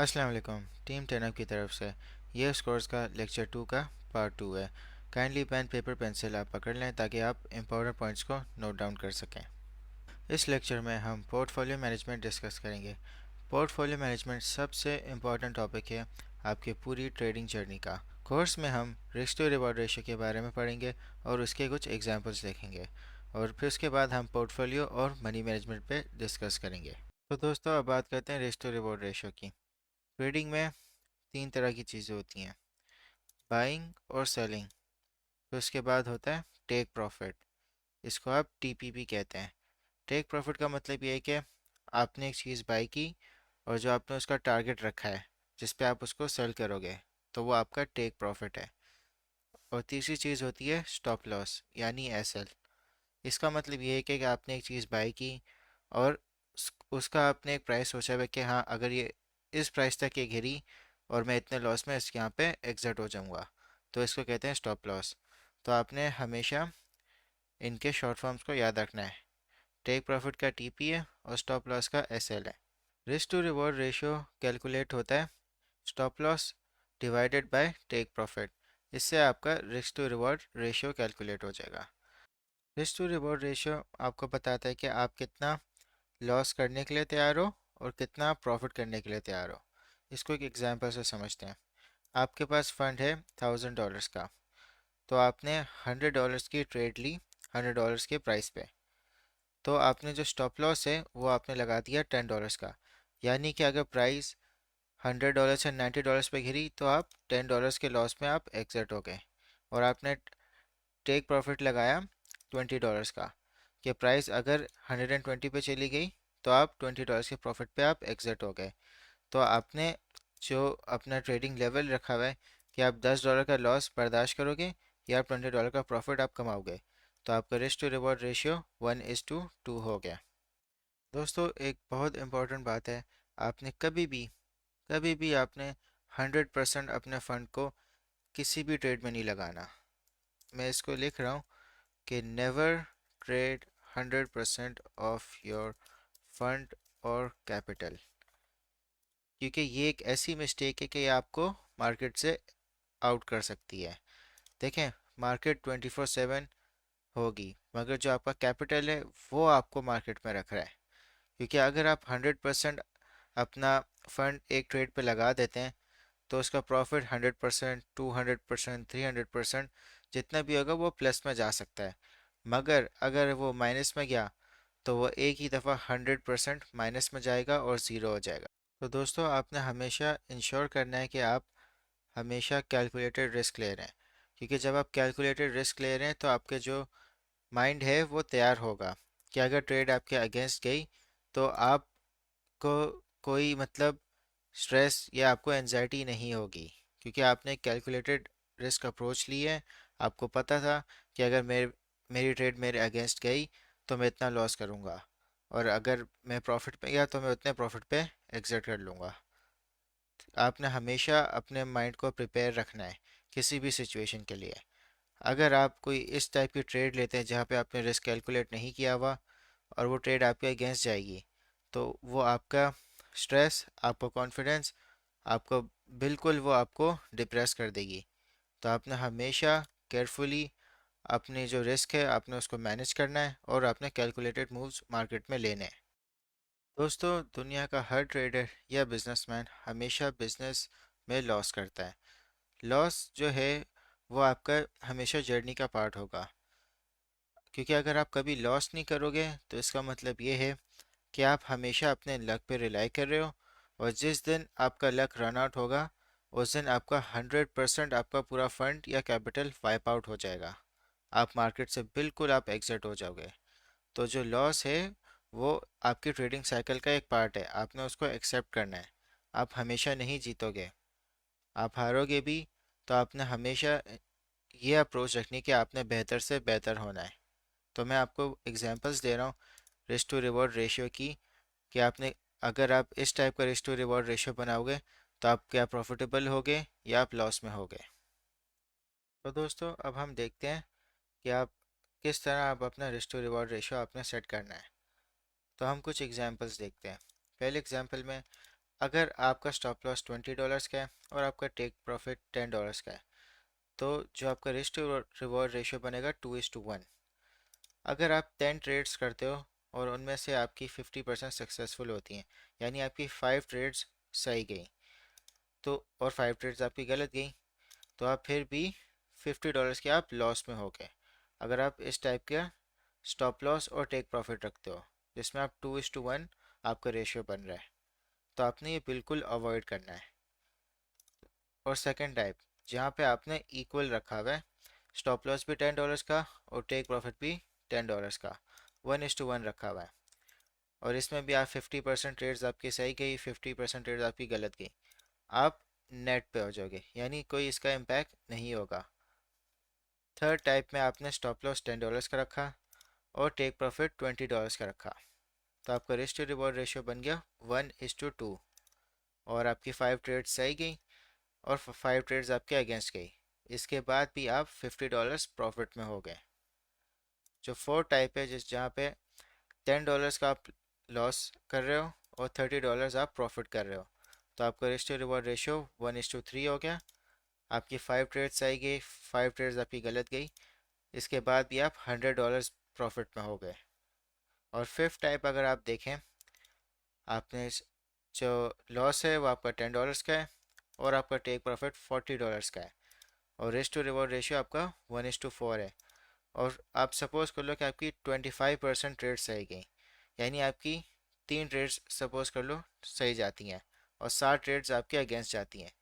अस्सलाम वालेकुम। टीम 10 की तरफ से ये स्कोर्स का लेक्चर 2 का पार्ट 2 है। काइंडली पेन पेपर पेंसिल आप पकड़ लें ताकि आप इंपॉर्टेंट पॉइंट्स को नोट डाउन कर सकें। इस लेक्चर में हम पोर्टफोलियो मैनेजमेंट डिस्कस करेंगे। पोर्टफोलियो मैनेजमेंट सबसे इम्पॉर्टेंट टॉपिक है आपके पूरी ट्रेडिंग जर्नी का। कोर्स में हम रिस्क टू रिवॉर्ड रेशियो के बारे में पढ़ेंगे और उसके कुछ एग्जांपल्स देखेंगे, और फिर उसके बाद हम पोर्टफोलियो और मनी मैनेजमेंट पे डिस्कस करेंगे। तो दोस्तों, अब बात करते हैं रिस्क टू रिवॉर्ड रेशियो की। ट्रेडिंग में तीन तरह की चीज़ें होती हैं, बाइंग और सेलिंग। फिर उसके बाद होता है टेक प्रॉफिट, इसको आप टीपीपी कहते हैं। टेक प्रॉफिट का मतलब ये है कि आपने एक चीज़ बाई की और जो आपने उसका टारगेट रखा है जिस पे आप उसको सेल करोगे, तो वो आपका टेक प्रॉफिट है। और तीसरी चीज़ होती है स्टॉप लॉस यानी एसएल। इसका मतलब ये है कि आपने एक चीज़ बाई की और उसका आपने एक प्राइस सोचा हुआ कि हाँ, अगर ये इस प्राइस तक ये गिरी और मैं इतने लॉस में इसके यहाँ पे एग्जिट हो जाऊंगा, तो इसको कहते हैं स्टॉप लॉस। तो आपने हमेशा इनके शॉर्ट फॉर्म्स को याद रखना है। टेक प्रॉफिट का टीपी है और स्टॉप लॉस का एसएल है। Risk to reward ratio calculate होता है stop loss divided by take profit. इससे आपका risk to reward ratio calculate हो जाएगा। रिस्क टू रिवॉर्ड रेशियो आपको बताता है कि आप कितना लॉस करने के लिए तैयार हो और कितना प्रॉफिट करने के लिए तैयार हो। इसको एक एग्जांपल से समझते हैं। आपके पास फंड है $1000 का, तो आपने $100 की ट्रेड ली $100 के प्राइस पे। तो आपने जो स्टॉप लॉस है वो आपने लगा दिया $10 का, यानी कि अगर प्राइस $100 से $90 पे गिरी तो आप $10 के लॉस में आप एग्जिट हो गए। और आपने टेक प्रॉफिट लगाया $20 का, कि प्राइस अगर 120 पे चली गई तो आप $20 के प्रॉफिट पे आप एग्जिट हो गए। तो आपने जो अपना ट्रेडिंग लेवल रखा हुआ है कि आप $10 का लॉस बर्दाश्त करोगे या आप $20 का प्रॉफिट आप कमाओगे, तो आपका रिस्क टू रिवॉर्ड रेशियो 1:2 हो गया। दोस्तों, एक बहुत इंपॉर्टेंट बात है, आपने कभी भी आपने 100% अपने फंड को किसी भी ट्रेड में नहीं लगाना। मैं इसको लिख रहा हूँ कि never trade 100% of your fund और कैपिटल, क्योंकि ये एक ऐसी मिस्टेक है कि ये आपको मार्केट से आउट कर सकती है। देखें, मार्केट 24/7 होगी, मगर जो आपका कैपिटल है वो आपको मार्केट में रख रहा है। क्योंकि अगर आप 100% अपना फंड एक ट्रेड पे लगा देते हैं तो उसका प्रॉफिट 100%, 200%, 300% जितना भी होगा वो प्लस में जा सकता है। मगर अगर वो माइनस में गया तो वो एक ही दफ़ा 100% माइनस में जाएगा और ज़ीरो हो जाएगा। तो दोस्तों, आपने हमेशा इंश्योर करना है कि आप हमेशा कैलकुलेटेड रिस्क ले रहे हैं। क्योंकि जब आप कैलकुलेटेड रिस्क ले रहे हैं तो आपके जो माइंड है वो तैयार होगा कि अगर ट्रेड आपके अगेंस्ट गई तो आपको कोई मतलब स्ट्रेस या आपको एनजाइटी नहीं होगी, क्योंकि आपने कैलकुलेटेड रिस्क अप्रोच ली है। आपको पता था कि अगर मेरी ट्रेड मेरे अगेंस्ट गई तो मैं इतना लॉस करूंगा, और अगर मैं प्रॉफिट पे गया तो मैं उतने प्रॉफिट पे एग्जिट कर लूंगा। आपने हमेशा अपने माइंड को प्रिपेयर रखना है किसी भी सिचुएशन के लिए। अगर आप कोई इस टाइप की ट्रेड लेते हैं जहाँ पे आपने रिस्क कैलकुलेट नहीं किया हुआ और वो ट्रेड आपके अगेंस्ट जाएगी, तो वो आपका स्ट्रेस, आपका कॉन्फिडेंस, आपको बिल्कुल वो आपको डिप्रेस कर देगी। तो आपने हमेशा केयरफुली अपनी जो रिस्क है आपने उसको मैनेज करना है और आपने कैलकुलेटेड मूव्स मार्केट में लेने हैं। दोस्तों, दुनिया का हर ट्रेडर या बिजनेसमैन हमेशा बिजनेस में लॉस करता है। लॉस जो है वो आपका हमेशा जर्नी का पार्ट होगा, क्योंकि अगर आप कभी लॉस नहीं करोगे तो इसका मतलब ये है कि आप हमेशा अपने लक पे रिलाई कर रहे हो, और जिस दिन आपका लक रन आउट होगा उस दिन आपका 100% आपका पूरा फंड या कैपिटल वाइप आउट हो जाएगा। आप मार्केट से बिल्कुल आप एग्जिट हो जाओगे। तो जो लॉस है वो आपकी ट्रेडिंग साइकिल का एक पार्ट है, आपने उसको एक्सेप्ट करना है। आप हमेशा नहीं जीतोगे, आप हारोगे भी, तो आपने हमेशा ये अप्रोच रखनी कि आपने बेहतर से बेहतर होना है। तो मैं आपको एग्जांपल्स दे रहा हूँ रिस्क टू रिवॉर्ड रेशियो की, कि आपने अगर आप इस टाइप का रिस्क टू रिवॉर्ड रेशियो बनाओगे तो आप क्या प्रॉफिटेबल होगे या आप लॉस में होगे। तो दोस्तों, अब हम देखते हैं कि आप किस तरह आप अपना रिस्क टू रिवॉर्ड रेशियो आपने सेट करना है। तो हम कुछ एग्जांपल्स देखते हैं। पहले एग्जांपल में अगर आपका स्टॉप लॉस $20 का है और आपका टेक प्रॉफिट $10 का है, तो जो आपका रिस्क टू रिवॉर्ड रेशियो बनेगा 2:1। अगर आप 10 ट्रेड्स करते हो और उनमें से आपकी 50% सक्सेसफुल होती हैं, यानी आपकी 5 ट्रेड्स सही गई, तो और 5 ट्रेड्स आपकी गलत गई, तो आप फिर भी $50 के आप लॉस में हो गए। अगर आप इस टाइप का स्टॉप लॉस और टेक प्रॉफिट रखते हो जिसमें आप 2:1 आपका रेशियो बन रहा है, तो आपने ये बिल्कुल अवॉइड करना है। और सेकंड टाइप, जहाँ पे आपने इक्वल रखा हुआ है, स्टॉप लॉस भी $10 का और टेक प्रॉफिट भी $10 का, 1:1 रखा हुआ है, और इसमें भी आप 50% ट्रेड्स आपकी सही गई, 50% ट्रेड्स आपकी गलत गई, आप नेट पे हो जाओगे, यानी कोई इसका इम्पैक्ट नहीं होगा। थर्ड टाइप में आपने स्टॉप लॉस $10 का रखा और टेक प्रॉफिट $20 का रखा, तो आपका रिस्क टू रिवॉर्ड रेशियो बन गया 1:2, और आपकी 5 ट्रेड्स सही गई और 5 ट्रेड्स आपके अगेंस्ट गई, इसके बाद भी आप $50 प्रॉफिट में हो गए। जो फोर्थ टाइप है, जिस जहाँ पे $10 का आप लॉस कर रहे हो और $30 आप प्रॉफिट कर रहे हो, तो आपका रिस्क टू रिवॉर्ड रेशियो 1:3 हो गया। आपकी 5 ट्रेड्स सही गई, 5 ट्रेड्स आपकी गलत गई, इसके बाद भी आप $100 प्रॉफिट में हो गए। और फिफ्थ टाइप अगर आप देखें, आपने जो लॉस है वो आपका $10 का है और आपका टेक प्रॉफिट $40 का है, और रिस्क टू रिवॉर्ड रेशियो आपका 1:4 है, और आप सपोज कर लो कि आपकी 25% ट्रेड सही गई, यानी आपकी 3 ट्रेड्स सपोज कर लो सही जाती हैं और 60 ट्रेड्स आपके अगेंस्ट जाती हैं,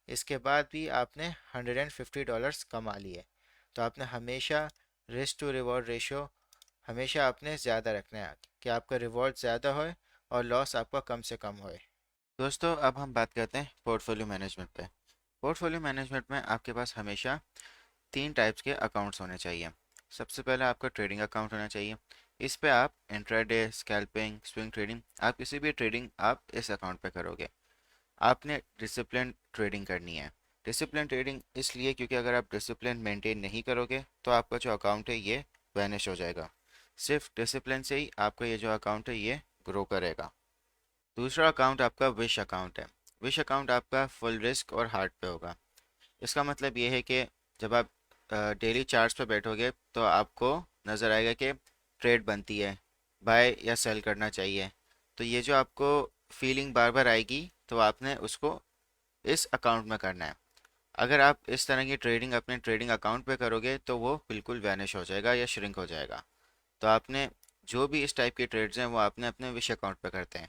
इसके बाद भी आपने $150 कमा लिए। तो आपने हमेशा रिस्क टू रिवॉर्ड रेशियो हमेशा आपने ज़्यादा रखना है कि आपका रिवॉर्ड ज़्यादा होए और लॉस आपका कम से कम होए। दोस्तों, अब हम बात करते हैं पोर्टफोलियो मैनेजमेंट पे। पोर्टफोलियो मैनेजमेंट में आपके पास हमेशा 3 टाइप्स के अकाउंट्स होने चाहिए। सबसे पहला आपका ट्रेडिंग अकाउंट होना चाहिए। इस पे आप इंट्राडे, स्कैल्पिंग, स्विंग ट्रेडिंग, आप किसी भी ट्रेडिंग आप इस अकाउंट पे करोगे। आपने डिसिप्लिन ट्रेडिंग करनी है। डिसिप्लिन ट्रेडिंग इसलिए क्योंकि अगर आप डिसिप्लिन मेंटेन नहीं करोगे तो आपका जो अकाउंट है ये वैनिश हो जाएगा। सिर्फ डिसिप्लिन से ही आपका ये जो अकाउंट है ये ग्रो करेगा। दूसरा अकाउंट आपका विश अकाउंट है। विश अकाउंट आपका फुल रिस्क और हार्ड पे होगा। इसका मतलब ये है कि जब आप डेली चार्ट्स पे बैठोगे तो आपको नज़र आएगा कि ट्रेड बनती है, बाय या सेल करना चाहिए, तो ये जो आपको फीलिंग बार बार आएगी तो आपने उसको इस अकाउंट में करना है। अगर आप इस तरह की ट्रेडिंग अपने ट्रेडिंग अकाउंट पे करोगे तो वो बिल्कुल वैनिश हो जाएगा या श्रिंक हो जाएगा। तो आपने जो भी इस टाइप के ट्रेड्स हैं वो आपने अपने विश अकाउंट पे करते हैं।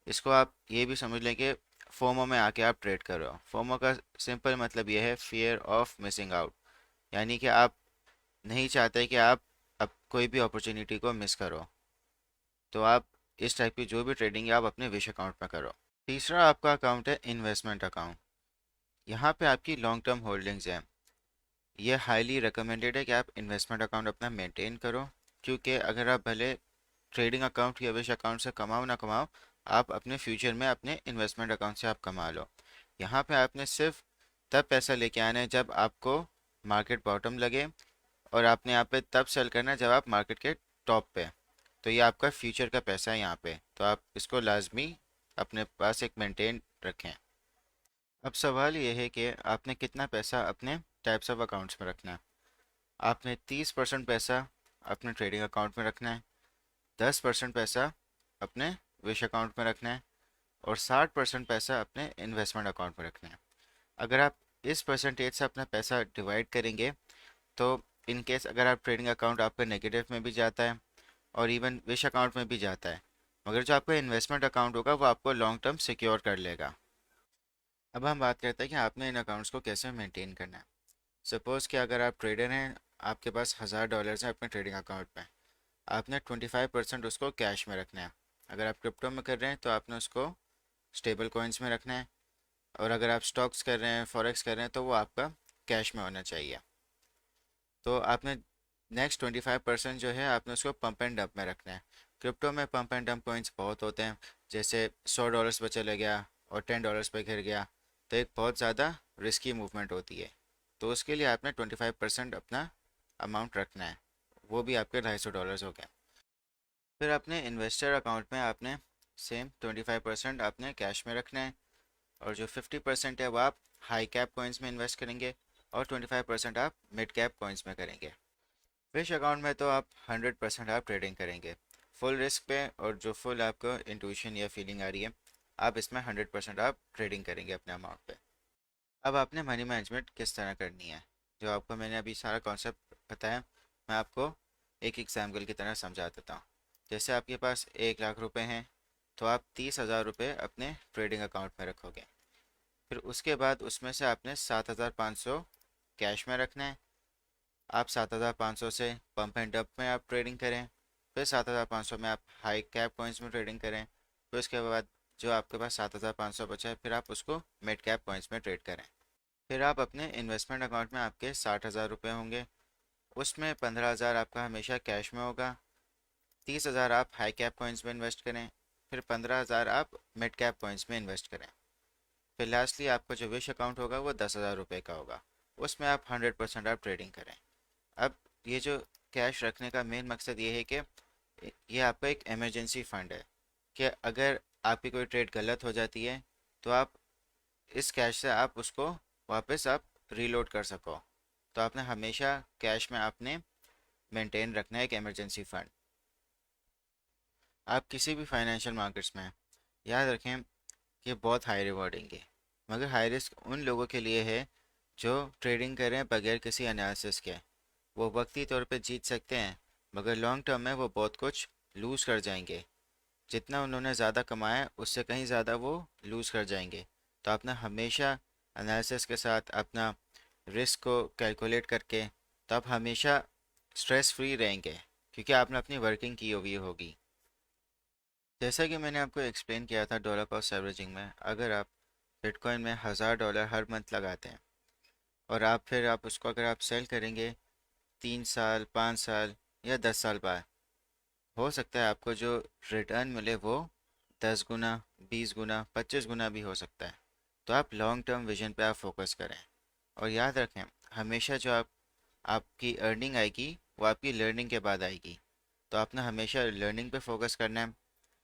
इसको आप ये भी समझ लें कि फोमो में आके आप ट्रेड कर रहे हो। फोमो का सिंपल मतलब ये है फियर ऑफ मिसिंग आउट, यानी कि आप नहीं चाहते कि आप अब कोई भी अपॉर्चुनिटी को मिस करो, तो आप इस टाइप की जो भी ट्रेडिंग है आप अपने विश अकाउंट में करो। तीसरा आपका अकाउंट है इन्वेस्टमेंट अकाउंट। यहाँ पे आपकी लॉन्ग टर्म होल्डिंग्स हैं। ये हाईली रिकमेंडेड है कि आप इन्वेस्टमेंट अकाउंट अपना मेंटेन करो, क्योंकि अगर आप भले ट्रेडिंग अकाउंट या विश अकाउंट से कमाओ ना कमाओ, आप अपने फ्यूचर में अपने इन्वेस्टमेंट अकाउंट से आप कमा लो। यहाँ पे आपने सिर्फ तब पैसा लेके आना है जब आपको मार्केट बॉटम लगे, और आपने यहाँ पे तब सेल करना है जब आप मार्केट के टॉप पे। तो ये आपका फ्यूचर का पैसा है यहाँ पे, तो आप इसको लाजमी अपने पास एक मेंटेन रखें। अब सवाल ये है कि आपने कितना पैसा अपने टाइप्स ऑफ अकाउंट्स में रखना है। आपने 30% पैसा अपने ट्रेडिंग अकाउंट में रखना है, 10% पैसा अपने विश अकाउंट में रखना है, और 60% पैसा अपने इन्वेस्टमेंट अकाउंट में रखना है। अगर आप इस परसेंटेज से अपना पैसा डिवाइड करेंगे तो इन केस अगर आप ट्रेडिंग अकाउंट आपका नेगेटिव में भी जाता है और इवन विश अकाउंट में भी जाता है, मगर जो आपका इन्वेस्टमेंट अकाउंट होगा वो आपको लॉन्ग टर्म सिक्योर कर लेगा। अब हम बात करते हैं कि आपने इन अकाउंट्स को कैसे मेंटेन करना है। सपोज़ कि अगर आप ट्रेडर हैं, आपके पास $1000 हैं अपने ट्रेडिंग अकाउंट में, आपने 25% उसको कैश में रखना है। अगर आप क्रिप्टो में कर रहे हैं तो आपने उसको स्टेबल कॉइन्स में रखना है, और अगर आप स्टॉक्स कर रहे हैं, फॉरेक्स कर रहे हैं, तो वो आपका कैश में होना चाहिए। तो आपने नेक्स्ट 25% जो है आपने उसको पंप एंड डंप में रखना है। क्रिप्टो में पंप एंड डंप कॉइन्स बहुत होते हैं, जैसे $100 पे चले गया और $10 पे गिर गया, तो एक बहुत ज़्यादा रिस्की मूवमेंट होती है। तो उसके लिए आपने 25% अपना अमाउंट रखना है, वो भी आपके $250 हो गए। फिर अपने इन्वेस्टर अकाउंट में आपने सेम 25% आपने कैश में रखना है, और जो 50% है वो आप हाई कैप कॉइन्स में इन्वेस्ट करेंगे, और 25% आप मिड कैप कॉइन्स में करेंगे। फिश अकाउंट में तो आप 100% आप ट्रेडिंग करेंगे फुल रिस्क पे, और जो फुल आपको इंट्यूशन या फीलिंग आ रही है, आप इसमें 100% आप ट्रेडिंग करेंगे अपने अमाउंट पे। अब आपने मनी मैनेजमेंट किस तरह करनी है, जो आपको मैंने अभी सारा कॉन्सेप्ट बताया, मैं आपको एक एग्जाम्पल की तरह समझा देता हूँ। जैसे आपके पास 1 लाख रुपए हैं, तो आप 30,000 रुपये अपने ट्रेडिंग अकाउंट में रखोगे। फिर उसके बाद उसमें से आपने 7,500 कैश में रखना है। आप 7,500 से पंप एंड डंप में आप ट्रेडिंग करें। फिर 7,500 में आप हाई कैप कॉइन्स में ट्रेडिंग करें। फिर उसके बाद जो आपके पास 7,500 बचा है, फिर आप उसको मिड कैप कॉइन्स में ट्रेड करें। फिर आप अपने इन्वेस्टमेंट अकाउंट में आपके 60,000 रुपये होंगे, उसमें 15,000 आपका हमेशा कैश में होगा, 30,000 आप हाई कैप कॉइन्स में इन्वेस्ट करें, फिर 15,000 आप मिड कैप कॉइन्स में इन्वेस्ट करें। फिर लास्टली आपका जो विश अकाउंट होगा वो 10,000 रुपये का होगा, उसमें आप 100% आप ट्रेडिंग करें। अब ये जो कैश रखने का मेन मकसद ये है कि ये आपका एक इमरजेंसी फंड है, कि अगर आपकी कोई ट्रेड गलत हो जाती है, तो आप इस कैश से आप उसको वापस आप रीलोड कर सको। तो आपने हमेशा कैश में आपने मेंटेन रखना है एक इमरजेंसी फंड। आप किसी भी फाइनेंशियल मार्केट्स में याद रखें कि बहुत हाई रिवॉर्डिंग है, मगर हाई रिस्क उन लोगों के लिए है जो ट्रेडिंग करें बगैर किसी एनालिसिस के। वो वक्ती तौर पे जीत सकते हैं, मगर लॉन्ग टर्म में वो बहुत कुछ लूज़ कर जाएंगे। जितना उन्होंने ज़्यादा कमाया है, उससे कहीं ज़्यादा वो लूज़ कर जाएंगे। तो आपने हमेशा एनालिसिस के साथ अपना रिस्क को कैलकुलेट करके, तो आप हमेशा स्ट्रेस फ्री रहेंगे, क्योंकि आपने अपनी वर्किंग की हुई होगी। जैसा कि मैंने आपको एक्सप्लेन किया था डॉलर कॉस्ट एवरेजिंग में, अगर आप बिटकॉइन में $1,000 हर मंथ लगाते हैं, और आप फिर आप उसको अगर आप सेल करेंगे 3 साल 5 साल या 10 साल बाद, हो सकता है आपको जो रिटर्न मिले वो 10 गुना, 20 गुना, 25 गुना भी हो सकता है। तो आप लॉन्ग टर्म विजन पे आप फोकस करें, और याद रखें हमेशा जो आपकी अर्निंग आएगी वो आपकी लर्निंग के बाद आएगी। तो आपने हमेशा लर्निंग पे फोकस करना है,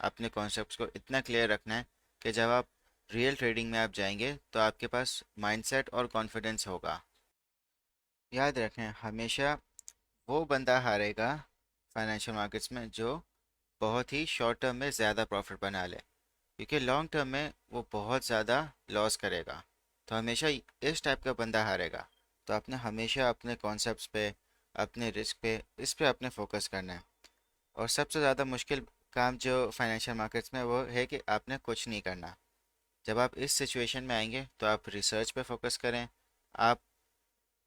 अपने कॉन्सेप्ट्स को इतना क्लियर रखना है कि जब आप रियल ट्रेडिंग में आप जाएंगे तो आपके पास माइंडसेट और कॉन्फिडेंस होगा। याद रखें हमेशा वो बंदा हारेगा फाइनेंशियल मार्केट्स में जो बहुत ही शॉर्ट टर्म में ज़्यादा प्रॉफिट बना ले, क्योंकि लॉन्ग टर्म में वो बहुत ज़्यादा लॉस करेगा। तो हमेशा इस टाइप का बंदा हारेगा। तो आपने हमेशा अपने कॉन्सेप्ट्स पे, अपने रिस्क पे, इस पे आपने फोकस करना है। और सबसे ज़्यादा मुश्किल काम जो फाइनेंशियल मार्केट्स में वो है कि आपने कुछ नहीं करना। जब आप इस सिचुएशन में आएंगे तो आप रिसर्च पे फोकस करें। आप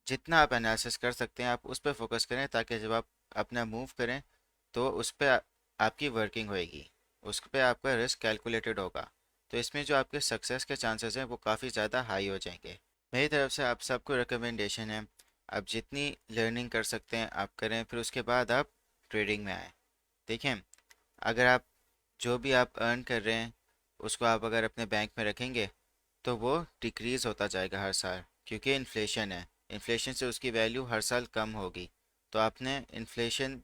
जितना आप एनालिसिस कर सकते हैं आप उस पर फोकस करें, ताकि जब आप अपना मूव करें तो उस पर आपकी वर्किंग होएगी, उस पर आपका रिस्क कैलकुलेटेड होगा। तो इसमें जो आपके सक्सेस के चांसेस हैं वो काफ़ी ज़्यादा हाई हो जाएंगे। मेरी तरफ से आप सबको रिकमेंडेशन है, आप जितनी लर्निंग कर सकते हैं आप करें, फिर उसके बाद आप ट्रेडिंग में आएँ। देखें, अगर आप जो भी आप अर्न कर रहे हैं उसको आप अगर अपने बैंक में रखेंगे तो वो डिक्रीज़ होता जाएगा हर साल, क्योंकि इन्फ्लेशन है। इन्फ्लेशन से उसकी वैल्यू हर साल कम होगी। तो आपने इन्फ्लेशन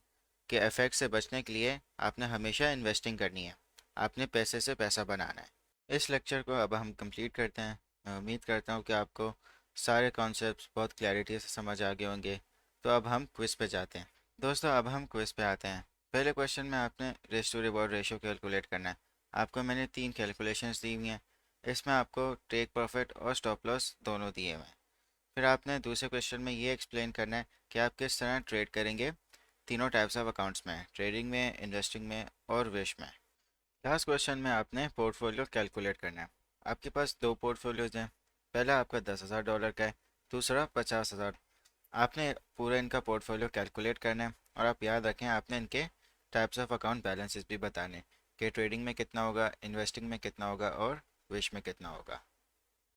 के इफेक्ट से बचने के लिए आपने हमेशा इन्वेस्टिंग करनी है, आपने पैसे से पैसा बनाना है। इस लेक्चर को अब हम कंप्लीट करते हैं। मैं उम्मीद करता हूँ कि आपको सारे कॉन्सेप्ट्स बहुत क्लैरिटी से समझ आ गए होंगे। तो अब हम क्विज़ पे जाते हैं। दोस्तों अब हम क्विज़ पे आते हैं। पहले क्वेश्चन में आपने risk to reward ratio calculate करना है। आपको मैंने 3 कैलकुलेशंस दी हुई हैं। इसमें आपको टेक प्रॉफिट और स्टॉप लॉस दोनों दिए हुए हैं। फिर आपने दूसरे क्वेश्चन में ये एक्सप्लेन करना है कि आप किस तरह ट्रेड करेंगे तीनों टाइप्स ऑफ अकाउंट्स में, ट्रेडिंग में, इन्वेस्टिंग में और विश में। लास्ट क्वेश्चन में आपने पोर्टफोलियो कैलकुलेट करना है। आपके पास दो पोर्टफोलियोज हैं, पहला आपका $10,000 का है, दूसरा 50,000। आपने पूरा इनका पोर्टफोलियो कैलकुलेट करना है, और आप याद रखें आपने इनके टाइप्स ऑफ अकाउंट बैलेंसेस भी बताने, कि ट्रेडिंग में कितना होगा, इन्वेस्टिंग में कितना होगा और विश में कितना होगा।